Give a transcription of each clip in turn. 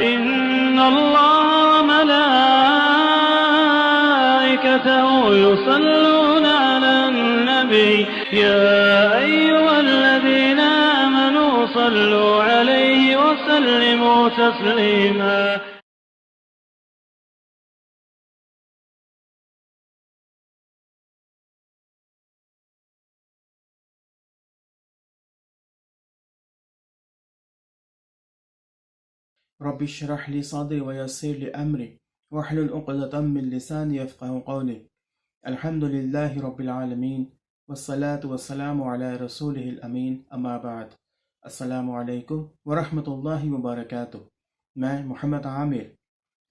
إن الله وملائكته يصلون على النبي يا أيها الذين آمنوا صلوا عليه وسلموا تسليما. رب اشرح لي صدري ويسر لي أمري واحلل عقدة من لساني يفقهوا قولي. الحمد لله رب العالمين والصلاة والسلام على رسوله الأمين أما بعد. السلام علیکم ورحمۃ اللہ وبرکاتہ. میں محمد عامر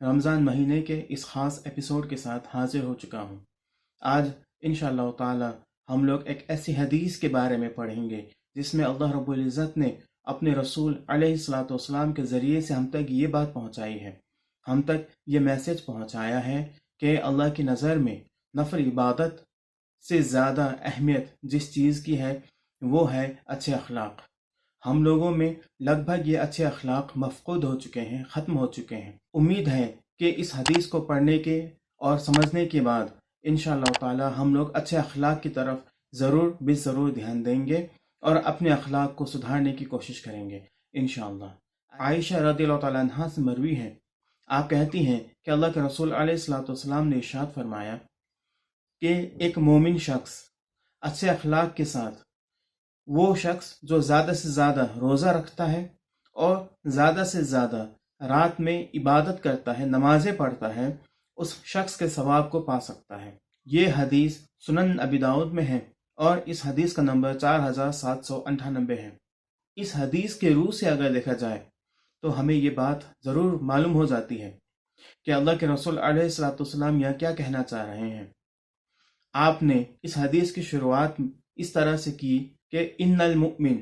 رمضان مہینے کے اس خاص ایپیسوڈ کے ساتھ حاضر ہو چکا ہوں. آج انشاءاللہ تعالی ہم لوگ ایک ایسی حدیث کے بارے میں پڑھیں گے جس میں اللہ رب العزت نے اپنے رسول علیہ الصلاۃ والسلام کے ذریعے سے ہم تک یہ بات پہنچائی ہے، ہم تک یہ میسج پہنچایا ہے کہ اللہ کی نظر میں نفل عبادت سے زیادہ اہمیت جس چیز کی ہے وہ ہے اچھے اخلاق. ہم لوگوں میں لگ بھگ یہ اچھے اخلاق مفقود ہو چکے ہیں، ختم ہو چکے ہیں. امید ہے کہ اس حدیث کو پڑھنے کے اور سمجھنے کے بعد انشاءاللہ تعالی ہم لوگ اچھے اخلاق کی طرف ضرور دھیان دیں گے اور اپنے اخلاق کو سدھارنے کی کوشش کریں گے انشاءاللہ. عائشہ رضی اللہ تعالیٰ عنہا سے مروی ہے، آپ کہتی ہیں کہ اللہ کے رسول علیہ الصلوۃ والسلام نے ارشاد فرمایا کہ ایک مومن شخص اچھے اخلاق کے ساتھ وہ شخص جو زیادہ سے زیادہ روزہ رکھتا ہے اور زیادہ سے زیادہ رات میں عبادت کرتا ہے، نمازیں پڑھتا ہے، اس شخص کے ثواب کو پا سکتا ہے. یہ حدیث سنن ابی داؤد میں ہے اور اس حدیث کا نمبر 4798 ہے. اس حدیث کے روح سے اگر دیکھا جائے تو ہمیں یہ بات ضرور معلوم ہو جاتی ہے کہ اللہ کے رسول علیہ الصلوۃ والسلام یہاں کیا کہنا چاہ رہے ہیں. آپ نے اس حدیث کی شروعات اس طرح سے کی کہ ان المؤمن،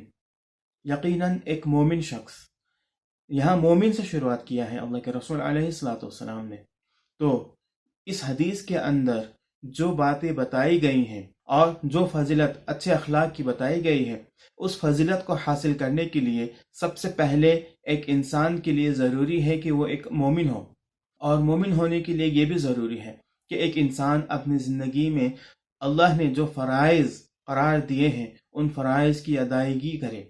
یقیناً ایک مومن شخص. یہاں مومن سے شروعات کیا ہے اللہ کے رسول علیہ الصلوۃ والسلام نے. تو اس حدیث کے اندر جو باتیں بتائی گئی ہیں اور جو فضیلت اچھے اخلاق کی بتائی گئی ہے، اس فضیلت کو حاصل کرنے کے لیے سب سے پہلے ایک انسان کے لیے ضروری ہے کہ وہ ایک مومن ہو، اور مومن ہونے کے لیے یہ بھی ضروری ہے کہ ایک انسان اپنی زندگی میں اللہ نے جو فرائض قرار دیے ہیں ان فرائض کی ادائیگی کرے،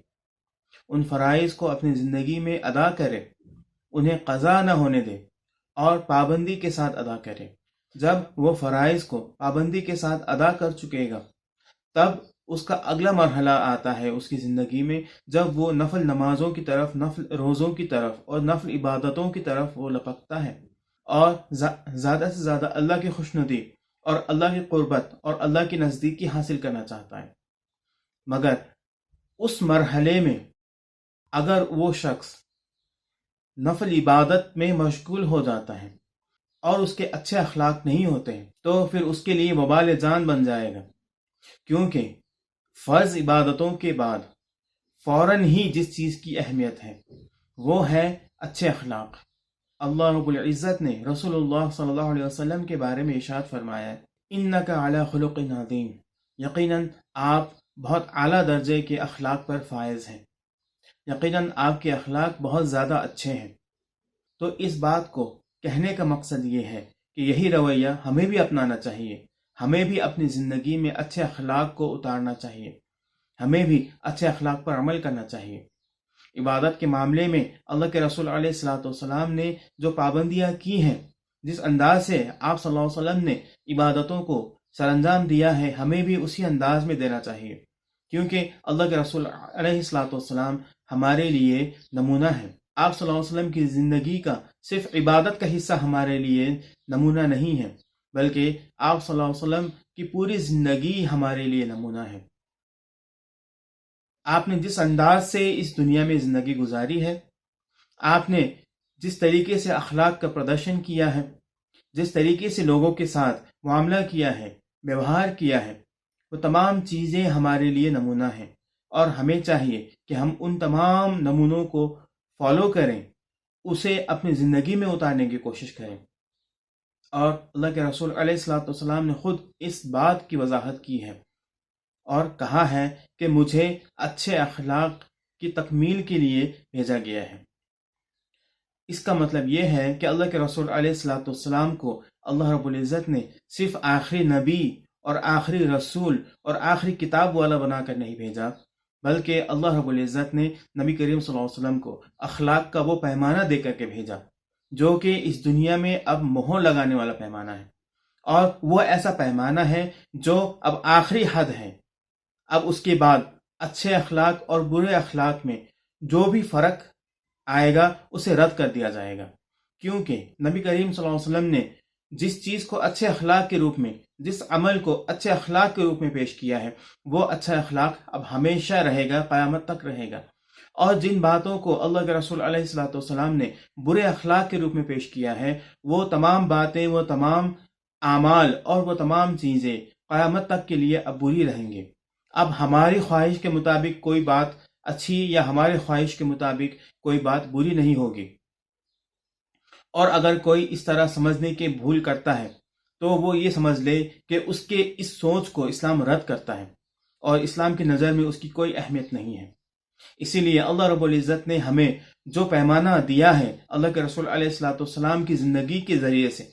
ان فرائض کو اپنی زندگی میں ادا کرے، انہیں قضا نہ ہونے دے اور پابندی کے ساتھ ادا کرے. جب وہ فرائض کو پابندی کے ساتھ ادا کر چکے گا تب اس کا اگلا مرحلہ آتا ہے اس کی زندگی میں، جب وہ نفل نمازوں کی طرف، نفل روزوں کی طرف اور نفل عبادتوں کی طرف وہ لپکتا ہے اور زیادہ سے زیادہ اللہ کی خوشنودی اور اللہ کی قربت اور اللہ کی نزدیکی حاصل کرنا چاہتا ہے. مگر اس مرحلے میں اگر وہ شخص نفل عبادت میں مشغول ہو جاتا ہے اور اس کے اچھے اخلاق نہیں ہوتے ہیں تو پھر اس کے لیے وبال جان بن جائے گا، کیونکہ فرض عبادتوں کے بعد فوراً ہی جس چیز کی اہمیت ہے وہ ہے اچھے اخلاق. اللہ رب العزت نے رسول اللہ صلی اللہ علیہ وسلم کے بارے میں ارشاد فرمایا ہے انک علی خلق عظیم، یقیناً آپ بہت اعلیٰ درجے کے اخلاق پر فائز ہیں، یقیناً آپ کے اخلاق بہت زیادہ اچھے ہیں. تو اس بات کو کہنے کا مقصد یہ ہے کہ یہی رویہ ہمیں بھی اپنانا چاہیے، ہمیں بھی اپنی زندگی میں اچھے اخلاق کو اتارنا چاہیے، ہمیں بھی اچھے اخلاق پر عمل کرنا چاہیے. عبادت کے معاملے میں اللہ کے رسول علیہ الصلوۃ والسلام نے جو پابندیاں کی ہیں، جس انداز سے آپ صلی اللہ علیہ وسلم نے عبادتوں کو سر انجام دیا ہے، ہمیں بھی اسی انداز میں دینا چاہیے، کیونکہ اللہ کے رسول علیہ الصلوۃ والسلام ہمارے لیے نمونہ ہے. آپ صلی اللہ علیہ وسلم کی زندگی کا صرف عبادت کا حصہ ہمارے لیے نمونہ نہیں ہے، بلکہ آپ صلی اللہ علیہ وسلم کی پوری زندگی ہمارے لیے نمونہ ہے. آپ نے جس انداز سے اس دنیا میں زندگی گزاری ہے، آپ نے جس طریقے سے اخلاق کا پردرشن کیا ہے، جس طریقے سے لوگوں کے ساتھ معاملہ کیا ہے، ویوہار کیا ہے، وہ تمام چیزیں ہمارے لیے نمونہ ہیں، اور ہمیں چاہیے کہ ہم ان تمام نمونوں کو فالو کریں، اسے اپنی زندگی میں اتارنے کی کوشش کریں. اور اللہ کے رسول علیہ الصلوۃ والسلام نے خود اس بات کی وضاحت کی ہے اور کہا ہے کہ مجھے اچھے اخلاق کی تکمیل کے لیے بھیجا گیا ہے. اس کا مطلب یہ ہے کہ اللہ کے رسول علیہ الصلوۃ والسلام کو اللہ رب العزت نے صرف آخری نبی اور آخری رسول اور آخری کتاب والا بنا کر نہیں بھیجا، بلکہ اللہ رب العزت نے نبی کریم صلی اللہ علیہ وسلم کو اخلاق کا وہ پیمانہ دے کر کے بھیجا جو کہ اس دنیا میں اب مہر لگانے والا پیمانہ ہے، اور وہ ایسا پیمانہ ہے جو اب آخری حد ہے۔ اب اس کے بعد اچھے اخلاق اور برے اخلاق میں جو بھی فرق آئے گا اسے رد کر دیا جائے گا، کیونکہ نبی کریم صلی اللہ علیہ وسلم نے جس چیز کو اچھے اخلاق کے روپ میں، جس عمل کو اچھے اخلاق کے روپ میں پیش کیا ہے، وہ اچھا اخلاق اب ہمیشہ رہے گا، قیامت تک رہے گا۔ اور جن باتوں کو اللہ کے رسول علیہ الصلوۃ والسلام نے برے اخلاق کے روپ میں پیش کیا ہے، وہ تمام باتیں، وہ تمام اعمال اور وہ تمام چیزیں قیامت تک کے لیے اب بری رہیں گے۔ اب ہماری خواہش کے مطابق کوئی بات اچھی یا ہماری خواہش کے مطابق کوئی بات بری نہیں ہوگی، اور اگر کوئی اس طرح سمجھنے کے بھول کرتا ہے تو وہ یہ سمجھ لے کہ اس کے اس سوچ کو اسلام رد کرتا ہے اور اسلام کی نظر میں اس کی کوئی اہمیت نہیں ہے۔ اسی لیے اللہ رب العزت نے ہمیں جو پیمانہ دیا ہے اللہ کے رسول علیہ الصلوۃ والسلام کی زندگی کے ذریعے سے،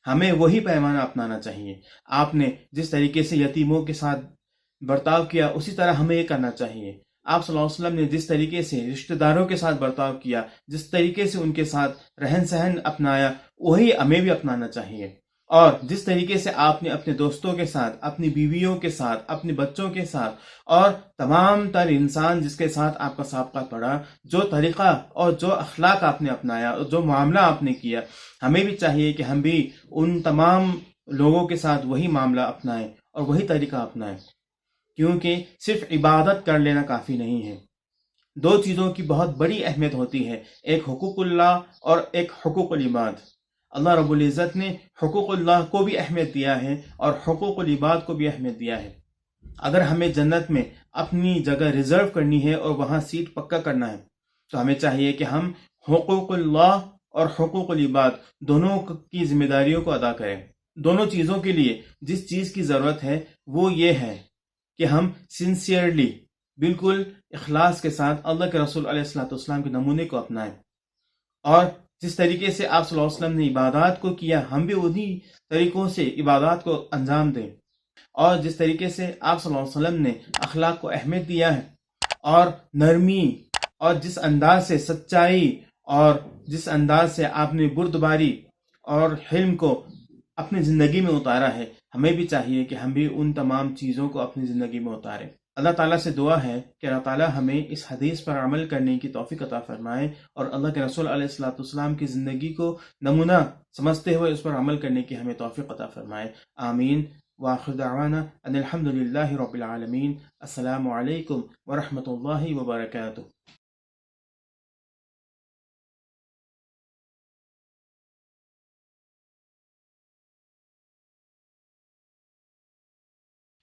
ہمیں وہی پیمانہ اپنانا چاہیے۔ آپ نے جس طریقے سے یتیموں کے ساتھ برتاؤ کیا اسی طرح ہمیں یہ کرنا چاہیے۔ آپ صلی اللہ علیہ وسلم نے جس طریقے سے رشتہ داروں کے ساتھ برتاؤ کیا، جس طریقے سے ان کے ساتھ رہن سہن اپنایا، وہی ہمیں بھی اپنانا چاہیے۔ اور جس طریقے سے آپ نے اپنے دوستوں کے ساتھ، اپنی بیویوں کے ساتھ، اپنے بچوں کے ساتھ اور تمام تر انسان جس کے ساتھ آپ کا سابقہ پڑا، جو طریقہ اور جو اخلاق آپ نے اپنایا اور جو معاملہ آپ نے کیا، ہمیں بھی چاہیے کہ ہم بھی ان تمام لوگوں کے ساتھ وہی معاملہ اپنائیں اور وہی طریقہ اپنائیں، کیونکہ صرف عبادت کر لینا کافی نہیں ہے۔ دو چیزوں کی بہت بڑی اہمیت ہوتی ہے، ایک حقوق اللہ اور ایک حقوق العباد۔ اللہ رب العزت نے حقوق اللہ کو بھی اہمیت دیا ہے اور حقوق العباد کو بھی اہمیت دیا ہے۔ اگر ہمیں جنت میں اپنی جگہ ریزرو کرنی ہے اور وہاں سیٹ پکا کرنا ہے تو ہمیں چاہیے کہ ہم حقوق اللہ اور حقوق العباد دونوں کی ذمہ داریوں کو ادا کریں۔ دونوں چیزوں کے لیے جس چیز کی ضرورت ہے وہ یہ ہے کہ ہم سنسیئرلی، بالکل اخلاص کے ساتھ اللہ کے رسول علیہ الصلوۃ والسلام کے نمونے کو اپنائیں، اور جس طریقے سے آپ صلی اللہ علیہ وسلم نے عبادات کو کیا ہم بھی انہی طریقوں سے عبادات کو انجام دیں، اور جس طریقے سے آپ صلی اللہ علیہ وسلم نے اخلاق کو اہمیت دیا ہے اور نرمی اور جس انداز سے سچائی اور جس انداز سے آپ نے بردباری اور حلم کو اپنی زندگی میں اتارا ہے، ہمیں بھی چاہیے کہ ہم بھی ان تمام چیزوں کو اپنی زندگی میں اتاریں۔ اللہ تعالیٰ سے دعا ہے کہ اللہ تعالیٰ ہمیں اس حدیث پر عمل کرنے کی توفیق عطا فرمائے اور اللہ کے رسول علیہ الصلوۃ والسلام کی زندگی کو نمونہ سمجھتے ہوئے اس پر عمل کرنے کی ہمیں توفیق عطا فرمائے۔ آمین۔ وآخر دعوانا ان الحمد للہ رب العالمین۔ السلام علیکم ورحمۃ اللہ وبرکاتہ۔